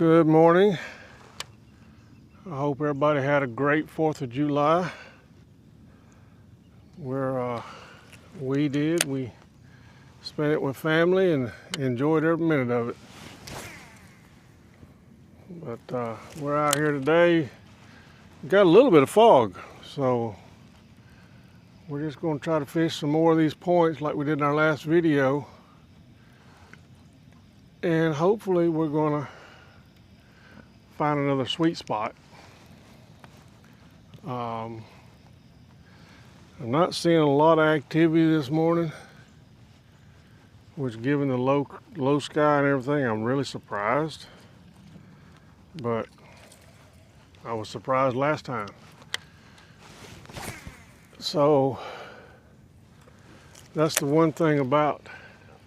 Good morning. I hope everybody had a great 4th of July. We did. We spent it with family and enjoyed every minute of it. But we're out here today. Got a little bit of fog, so we're just going to try to fish some more of these points like we did in our last video. And hopefully we're going to find another sweet spot. I'm not seeing a lot of activity this morning, which given the low sky and everything, I'm really surprised. But I was surprised last time. So that's the one thing about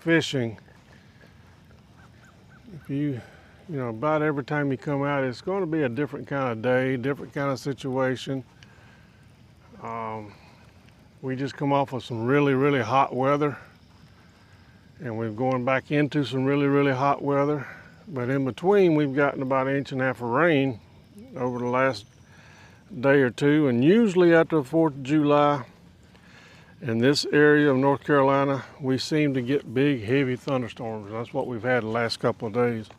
fishing. If you know, about every time you come out, it's going to be a different kind of day, different kind of situation. We just come off of some really hot weather, and we're going back into some really hot weather. But in between, we've gotten about 1.5 inches of rain over the last day or two, and usually after the 4th of July, in this area of North Carolina, we seem to get big, heavy thunderstorms. That's what we've had the last couple of days.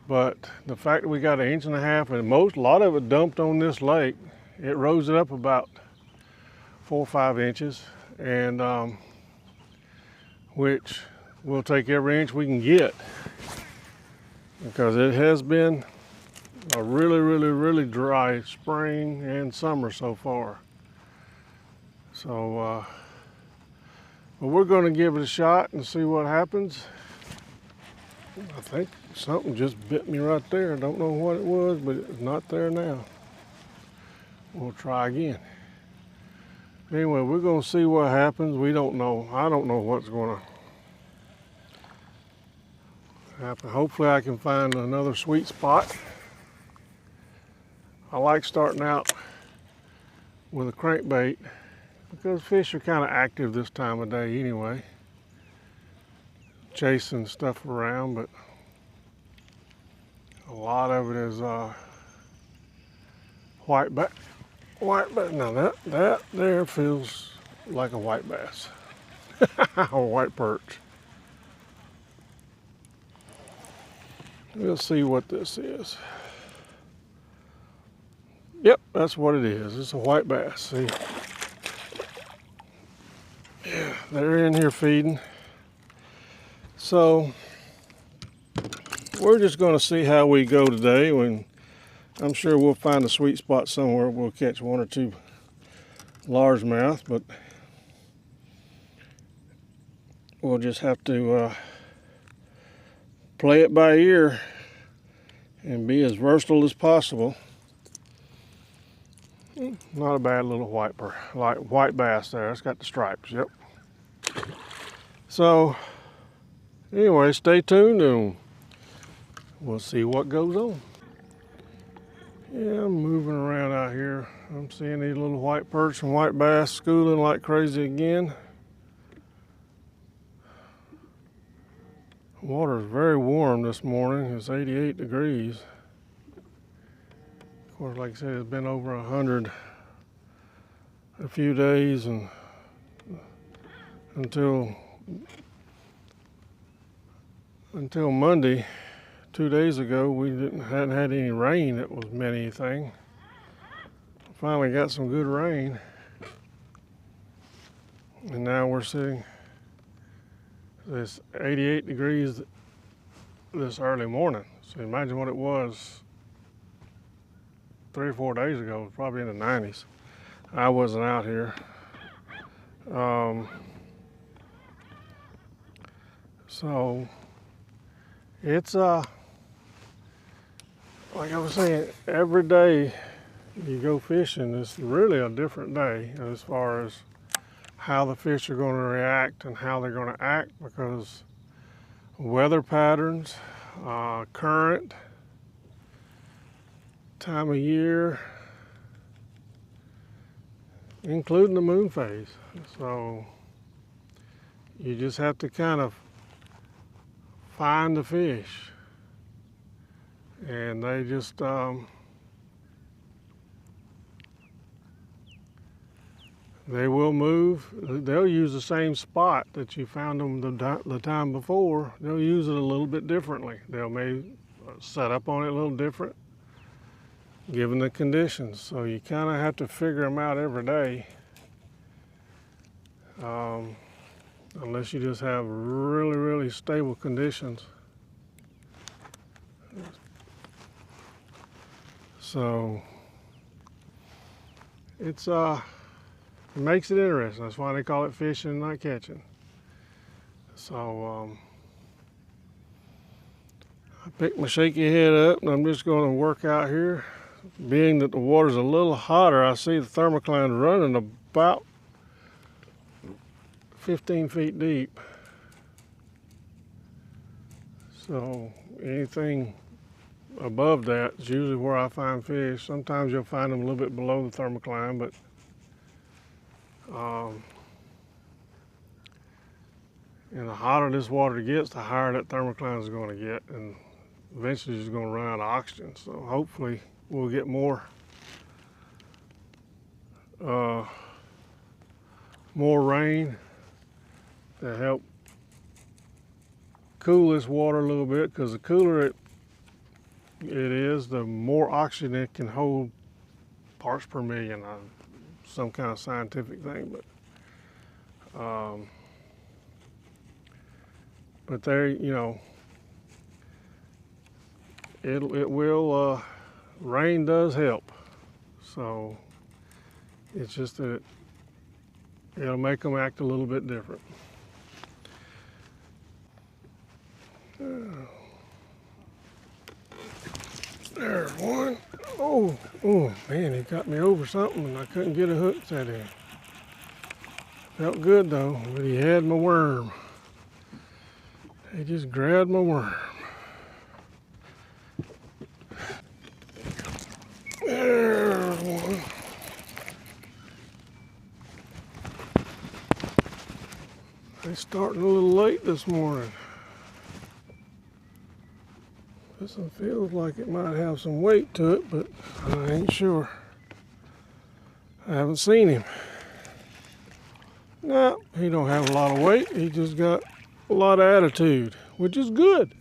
But the fact that we got 1.5 inches, and a lot of it dumped on this lake, it rose it up about 4 or 5 inches, and which we'll take every inch we can get, because it has been a really dry spring and summer so far. So but we're going to give it a shot and see what happens. I think something just bit me right there. I don't know what it was, but it's not there now. We'll try again. Anyway, we're going to see what happens. We don't know. I don't know what's going to happen. Hopefully I can find another sweet spot. I like starting out with a crankbait because fish are kind of active this time of day anyway, chasing stuff around, but a lot of it is white bass. Now that there feels like a white bass or white perch. We'll see what this is. Yep, that's what it is. It's a white bass. See? Yeah, they're in here feeding. So we're just going to see how we go today. When I'm sure we'll find a sweet spot somewhere. We'll catch 1 or 2 largemouth, but we'll just have to play it by ear and be as versatile as possible. Not a bad little white bass there. It's got the stripes. Yep. So anyway, stay tuned and we'll see what goes on. Yeah, I'm moving around out here. I'm seeing these little white perch and white bass schooling like crazy again. Water is very warm this morning. It's 88 degrees. Of course, like I said, it's been over 100 a few days, and until Monday, 2 days ago, we hadn't had any rain that was meant anything. Finally got some good rain, and now we're sitting this 88 degrees this early morning. So imagine what it was 3 or 4 days ago. It was probably in the 90s. I wasn't out here. So it's like I was saying, every day you go fishing, it's really a different day as far as how the fish are going to react and how they're going to act, because weather patterns, current, time of year, including the moon phase. So you just have to kind of find the fish and they just they will move. They'll use the same spot that you found them the time before. They'll use it a little bit differently. They'll may set up on it a little different, given the conditions. So you kind of have to figure them out every day, unless you just have really, really stable conditions. So it makes it interesting. That's why they call it fishing, not catching. So I picked my shaky head up, and I'm just going to work out here. Being that the water's a little hotter, I see the thermocline running about 15 feet deep. So anything above that is usually where I find fish. Sometimes you'll find them a little bit below the thermocline, but and the hotter this water gets, the higher that thermocline is going to get, and eventually it's going to run out of oxygen. So hopefully we'll get more rain to help cool this water a little bit, because the cooler it is, the more oxygen it can hold, parts per million, some kind of scientific thing, but there, you know, it will, rain does help. So it's just that it'll make them act a little bit different. There's one. Oh man, he got me over something and I couldn't get a hook set in. Felt good though, but he had my worm. He just grabbed my worm. There's one. They're starting a little late this morning. This one feels like it might have some weight to it, but I ain't sure. I haven't seen him. No, he don't have a lot of weight. He just got a lot of attitude, which is good.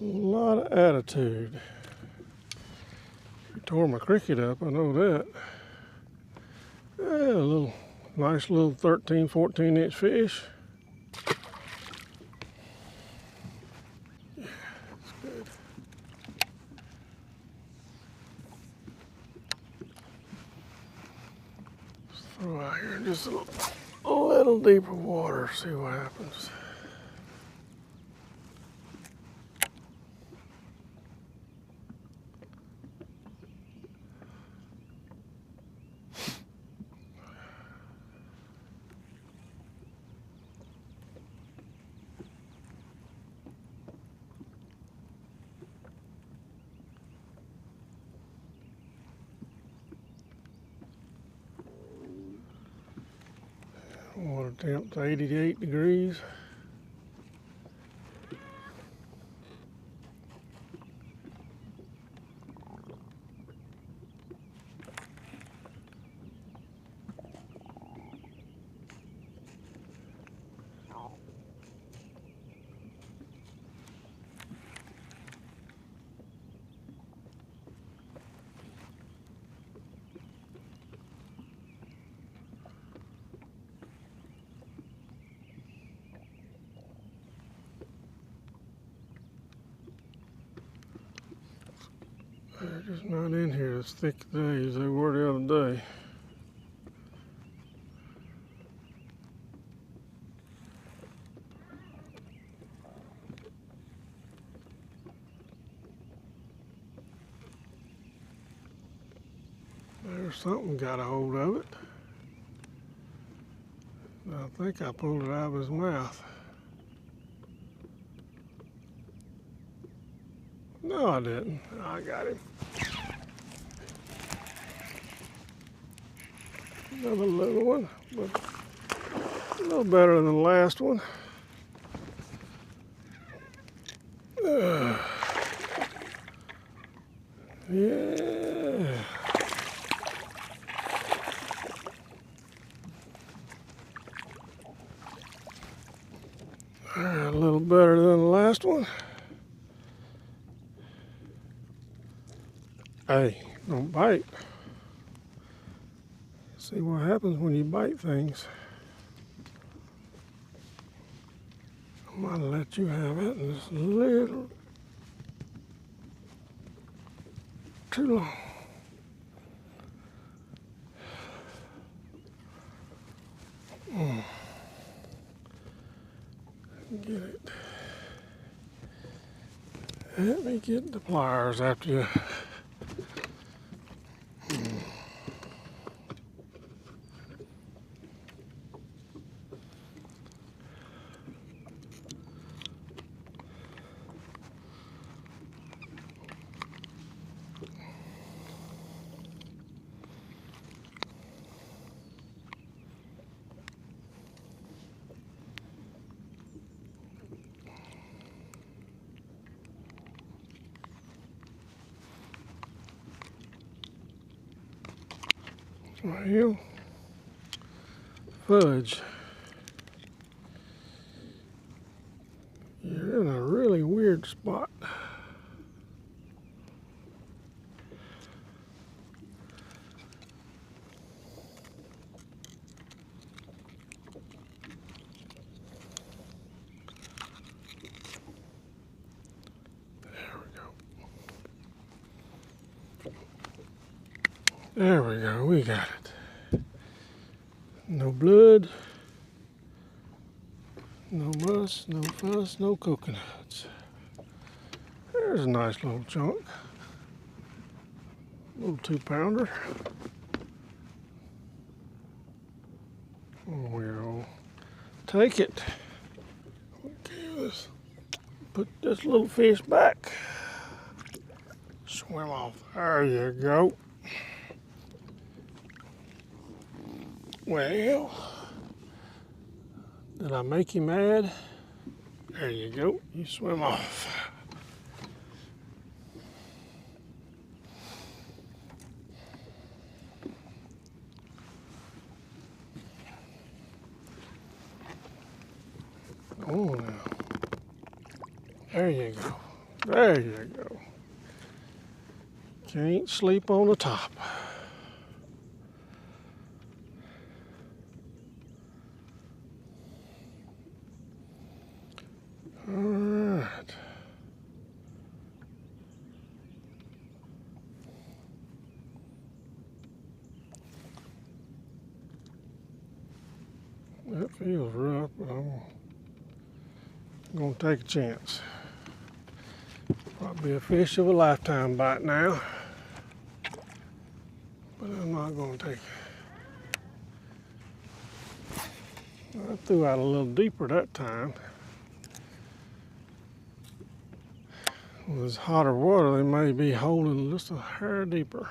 A lot of attitude. He tore my cricket up, I know that. Yeah, a nice little 13, 14 inch fish. Yeah, it's good. Let's throw out here in just a little deeper water, see what happens. Water temp's 88 degrees. They're just not in here as thick today as they were the other day. There's something got a hold of it. I think I pulled it out of his mouth. No, I didn't. I got him. Another little one, but a little better than the last one. Yeah. A little better than the last one. Hey, don't bite. See what happens when you bite things. I'm gonna let you have it just a little too long. Get it. Let me get the pliers after you. Well, fudge, you're in a really weird spot. There we go, we got it. No blood, no muss, no fuss, no coconuts. There's a nice little chunk. Little 2-pounder. We'll take it. Okay, let's put this little fish back. Swim off. There you go. Well, did I make you mad? There you go. You swim off. Oh, now. There you go. There you go. Can't sleep on the top. All right. That feels rough, but I'm gonna take a chance. Probably a fish of a lifetime bite now, but I'm not gonna take it. I threw out a little deeper that time. With this hotter water, they may be holding just a hair deeper.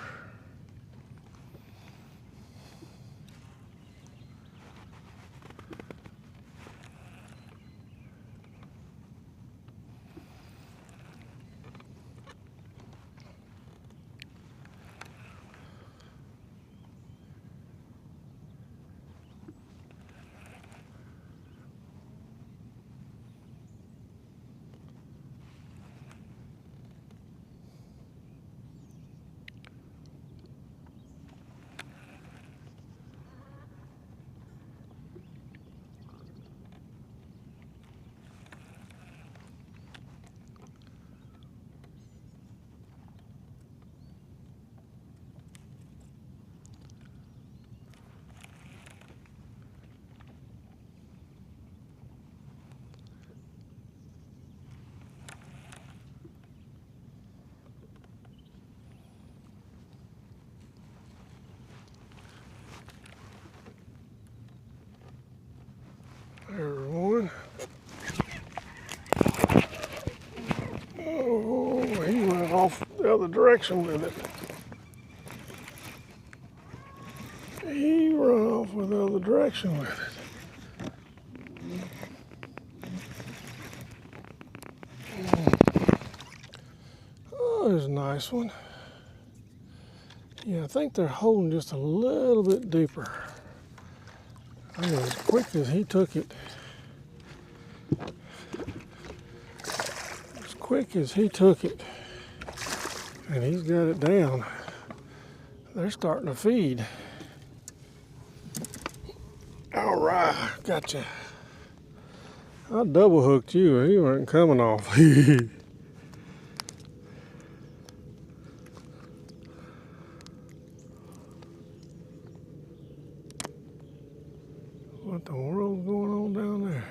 There's one. Oh, he went off the other direction with it. He run with the other direction with it. Oh, there's a nice one. Yeah, I think they're holding just a little bit deeper. I mean, as quick as he took it, and he's got it down, they're starting to feed. All right, gotcha. I double hooked you, and you weren't coming off. What the world's going on down there?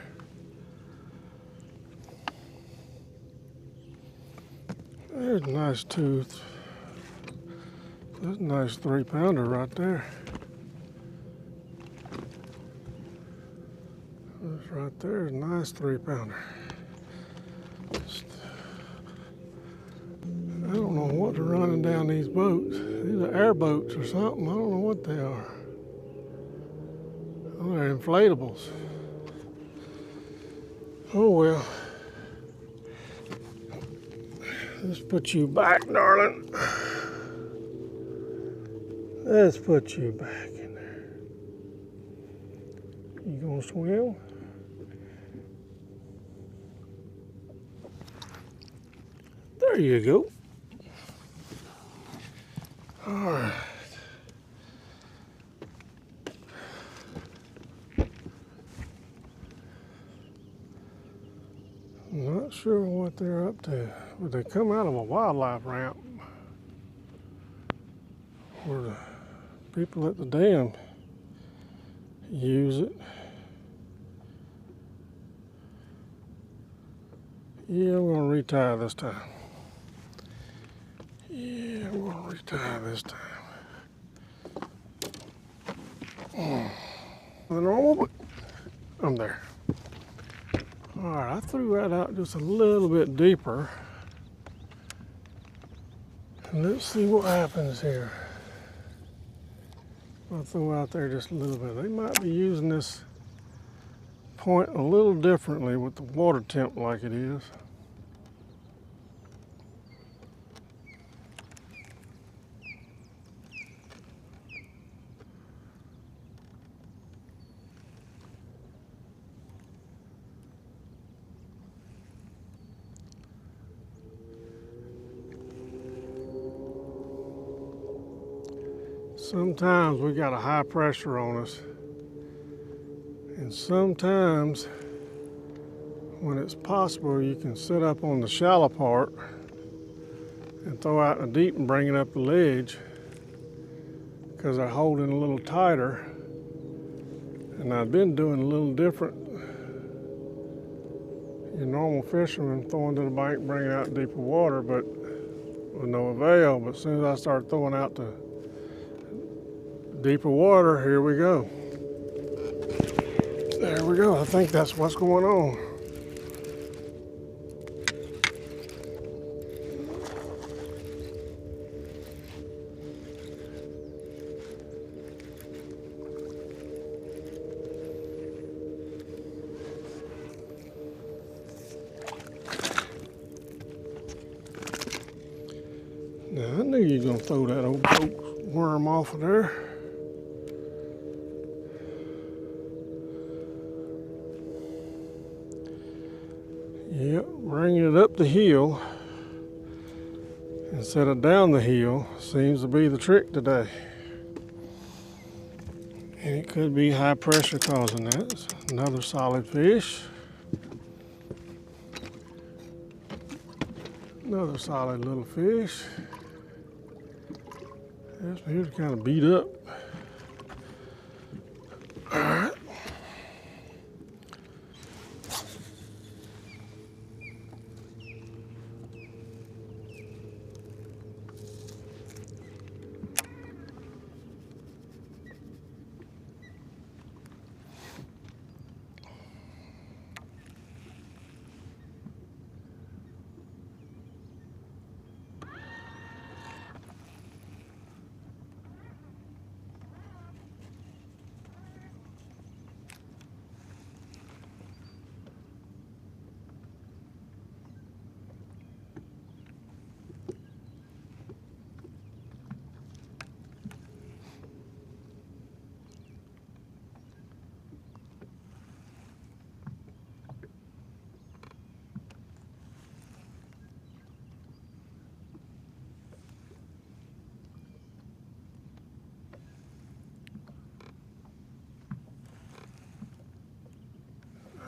There's a nice tooth. That's a nice 3-pounder right there. This right there is a nice 3-pounder. I don't know what they're running down these boats. These are airboats or something. I don't know what they are. Oh, they're inflatables. Oh well. Let's put you back, darling. Let's put you back in there. You gonna swim? There you go. All right. I'm not sure what they're up to, but they come out of a wildlife ramp where the people at the dam use it. Yeah, I'm gonna retie this time. Yeah, I'm gonna retie this time. The normal, but I'm there. All right, I threw that out just a little bit deeper. And let's see what happens here. I'll throw out there just a little bit. They might be using this point a little differently with the water temp like it is. Sometimes we got a high pressure on us, and sometimes when it's possible you can sit up on the shallow part and throw out in the deep and bring it up the ledge because they're holding a little tighter. And I've been doing a little different. Your normal fishermen throwing to the bank, bringing out deeper water, but with no avail. But as soon as I start throwing out to deeper water, here we go. There we go. I think that's what's going on. Now, I knew you were going to throw that old boat worm off of there. Yep, bringing it up the hill instead of down the hill seems to be the trick today. And it could be high pressure causing that. It's another solid fish. Another solid little fish. This here's kind of beat up. All right.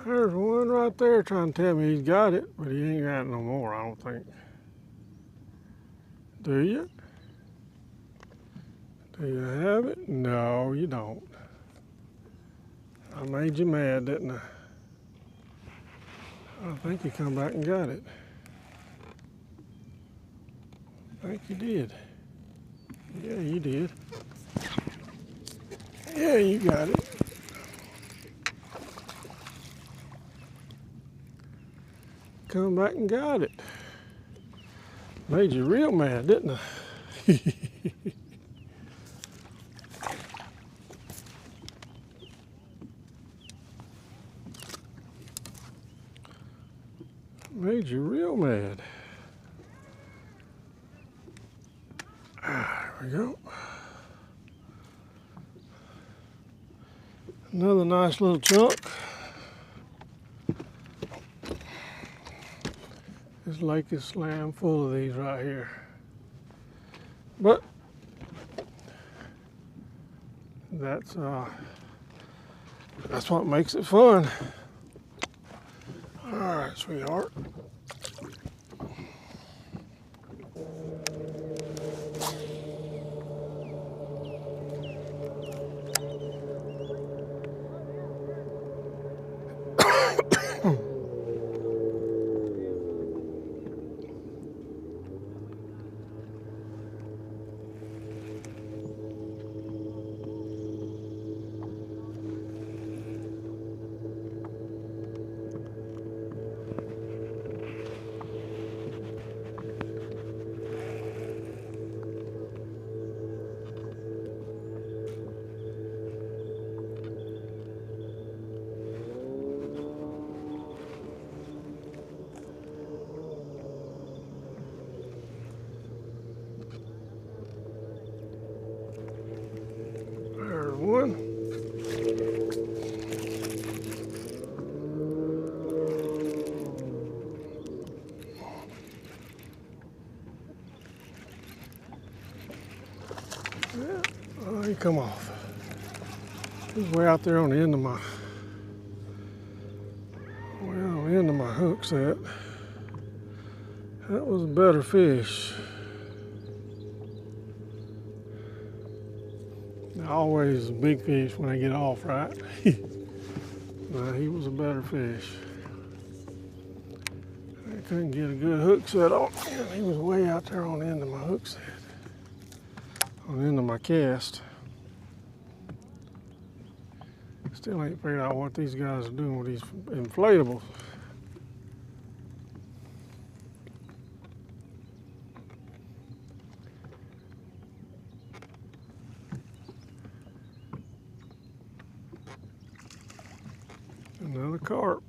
There's one right there trying to tell me he's got it, but he ain't got it no more, I don't think. Do you? Do you have it? No, you don't. I made you mad, didn't I? I think you come back and got it. I think you did. Yeah, you did. Yeah, you got it. Come back and got it. Made you real mad, didn't I? Made you real mad. There we go. Another nice little chunk. This lake is slam full of these right here. But that's what makes it fun. All right, sweetheart. There's one. Yeah, oh, he come off. He's way out there on the end of my, hook set. That was a better fish. Always a big fish when they get off, right? He was a better fish. I couldn't get a good hook set on him. He was way out there on the end of my hook set. On the end of my cast. Still ain't figured out what these guys are doing with these inflatables. Another carp.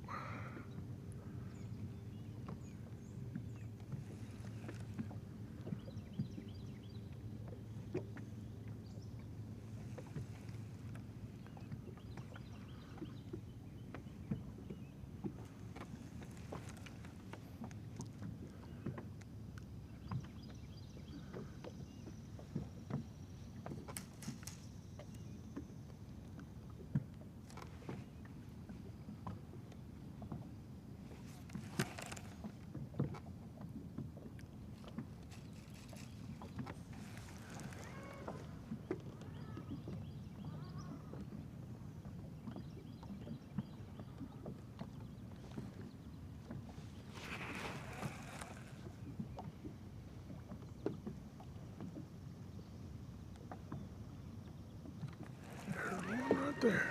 Right there.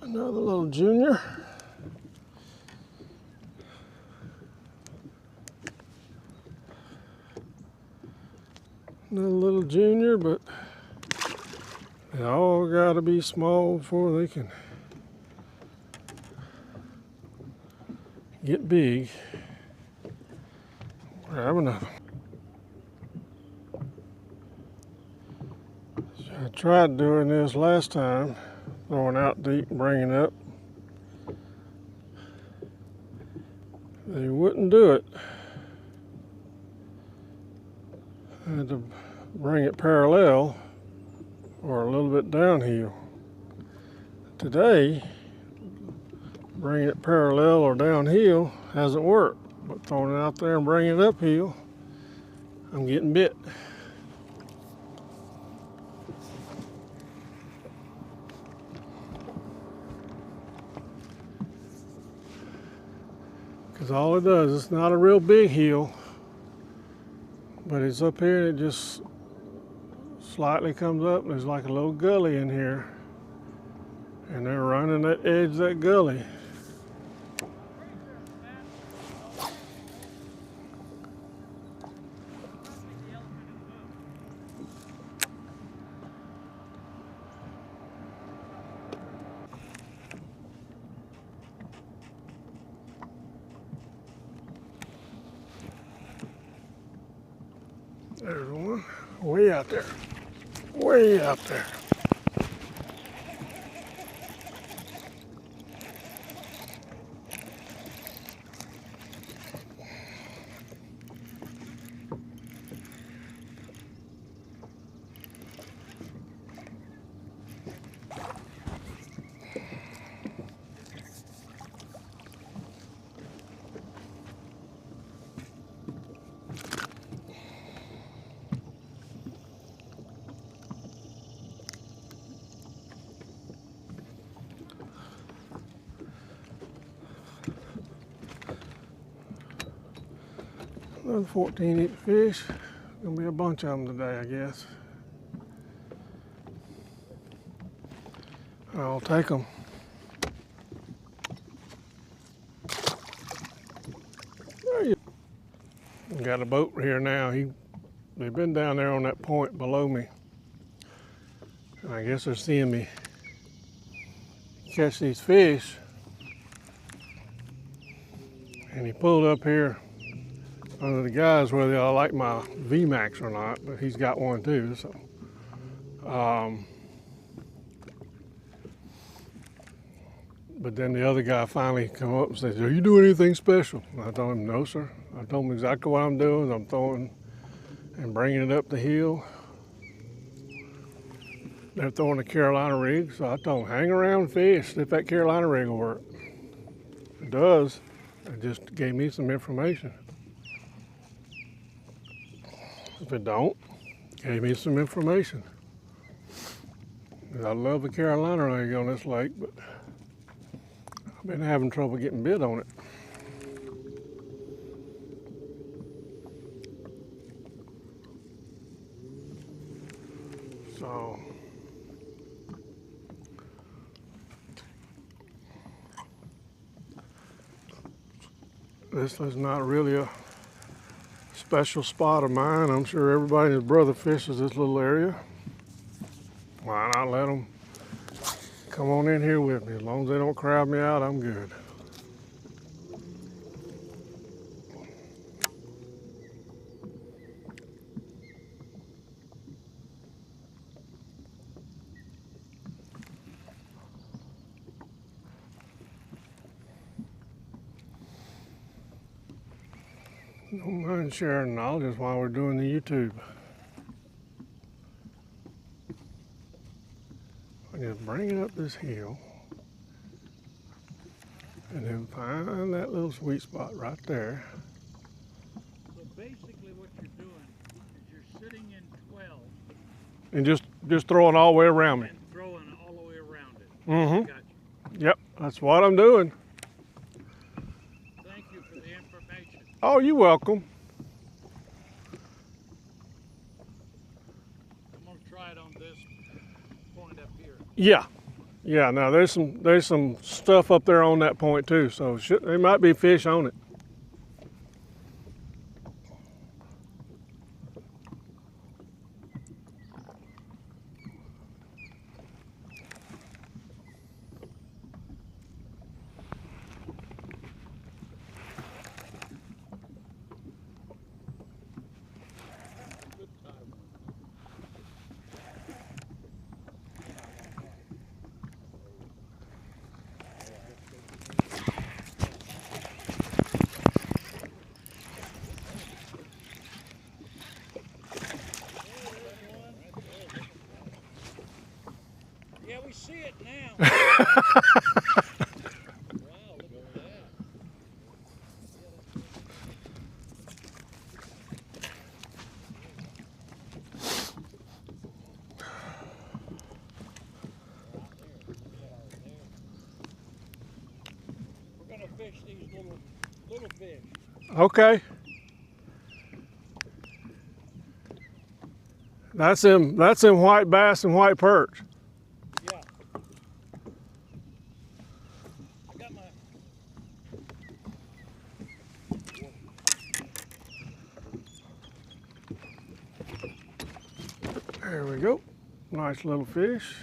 Another little junior. Another little junior, but they all gotta be small before they can get big. Grab another. I tried doing this last time, throwing out deep and bringing up. They wouldn't do it. I had to bring it parallel or a little bit downhill. Today, bringing it parallel or downhill hasn't worked, but throwing it out there and bringing it uphill, I'm getting bit. Because all it does, it's not a real big hill, but it's up here and it just slightly comes up and there's like a little gully in here. And they're running that edge of that gully. There's one, way out there, way out there. Another 14-inch fish. Gonna be a bunch of them today, I guess. I'll take them. There you go. Got a boat here now. They've been down there on that point below me. And I guess they're seeing me catch these fish. And he pulled up here under the guys, whether I like my VMAX or not, but he's got one too. So, but then the other guy finally come up and says, "Are you doing anything special?" And I told him, "No, sir." I told him exactly what I'm doing. I'm throwing and bringing it up the hill. They're throwing a Carolina rig, so I told them, "Hang around and fish. See if that Carolina rig will work." It does. It just gave me some information. If it don't, gave me some information. I love the Carolina rig on this lake, but I've been having trouble getting bit on it. So this is not really a special spot of mine. I'm sure everybody and his brother fishes this little area. Why not let them come on in here with me? As long as they don't crowd me out, I'm good. Don't mind sharing knowledge while we're doing the YouTube. I just bring it up this hill and then find that little sweet spot right there. So basically what you're doing is you're sitting in 12 And just throwing all the way around me. and throwing all the way around it. Mm-hmm. Gotcha. Yep, that's what I'm doing. Thank you for the information. Oh, you're welcome. I'm going to try it on this point up here. Yeah. Now there's some stuff up there on that point too, so there might be fish on it. We're gonna fish these little fish. Okay. That's them white bass and white perch. Yeah. I got my. There we go. Nice little fish.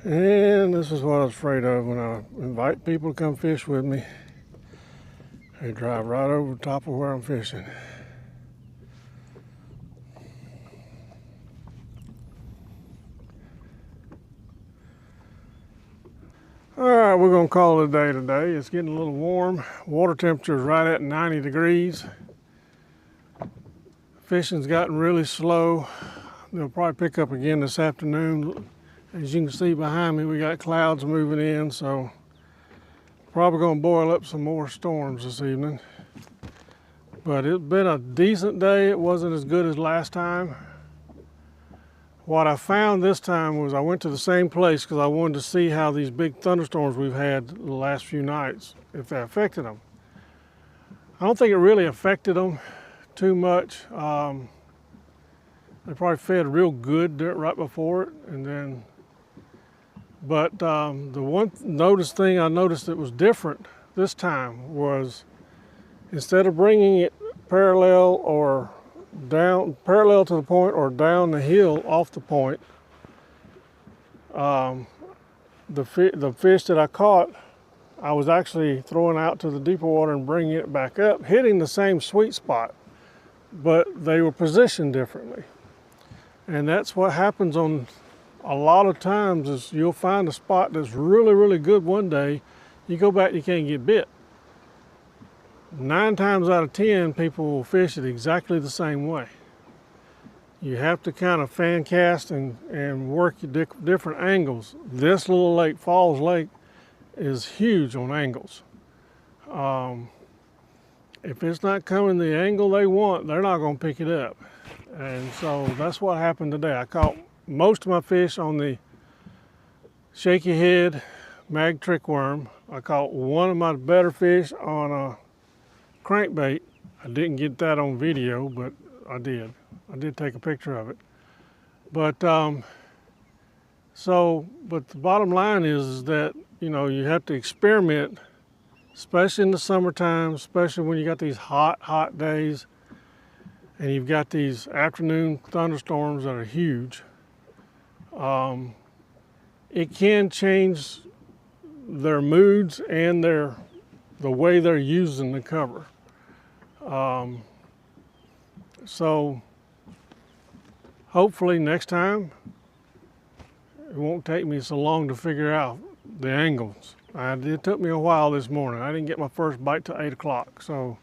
And this is what I was afraid of when I invite people to come fish with me. They drive right over the top of where I'm fishing. All right, we're gonna call it a day today. It's getting a little warm. Water temperature is right at 90 degrees. Fishing's gotten really slow. They'll probably pick up again this afternoon. As you can see behind me, we got clouds moving in, so probably gonna boil up some more storms this evening. But it's been a decent day. It wasn't as good as last time. What I found this time was I went to the same place because I wanted to see how these big thunderstorms we've had the last few nights, if they affected them. I don't think it really affected them too much. They probably fed real good right before it, and then. But the one thing I noticed that was different this time was instead of bringing it parallel or down, parallel to the point or down the hill off the point, the fish that I caught, I was actually throwing out to the deeper water and bringing it back up, hitting the same sweet spot, but they were positioned differently. And that's what happens on a lot of times is you'll find a spot that's really, really good one day, you go back, you can't get bit. 9 times out of 10, people will fish it exactly the same way. You have to kind of fan cast and work your different angles. This little lake, Falls Lake, is huge on angles. If it's not coming the angle they want, they're not going to pick it up. And so that's what happened today. I caught most of my fish on the shaky head mag trick worm. I caught one of my better fish on a crankbait. I didn't get that on video, but I did. I did take a picture of it. But but the bottom line is that, you know, you have to experiment, especially in the summertime, especially when you got these hot days and you've got these afternoon thunderstorms that are huge. It can change their moods and the way they're using the cover. So hopefully next time it won't take me so long to figure out the angles. It took me a while this morning. I didn't get my first bite till 8 o'clock. So,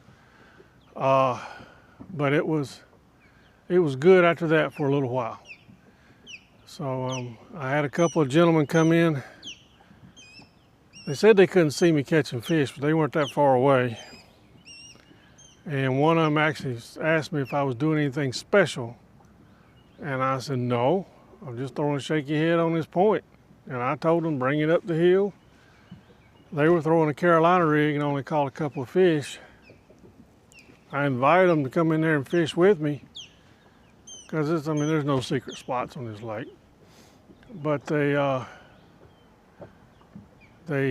but it was good after that for a little while. So I had a couple of gentlemen come in. They said they couldn't see me catching fish, but they weren't that far away. And one of them actually asked me if I was doing anything special. And I said, no, I'm just throwing a shaky head on this point. And I told them, bring it up the hill. They were throwing a Carolina rig and only caught a couple of fish. I invited them to come in there and fish with me. Because there's no secret spots on this lake. But they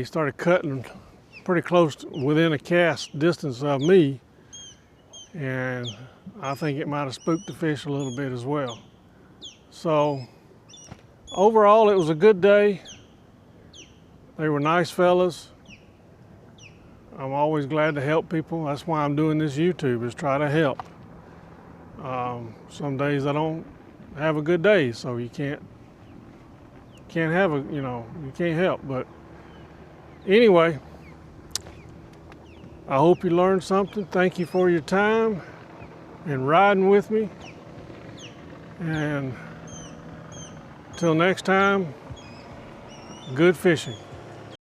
started cutting pretty close within a cast distance of me. And I think it might have spooked the fish a little bit as well. So overall, it was a good day. They were nice fellas. I'm always glad to help people. That's why I'm doing this YouTube, is try to help. Some days I don't have a good day, so you can't can't have a, you can't help. But anyway, I hope you learned something. Thank you for your time and riding with me. And until next time, good fishing.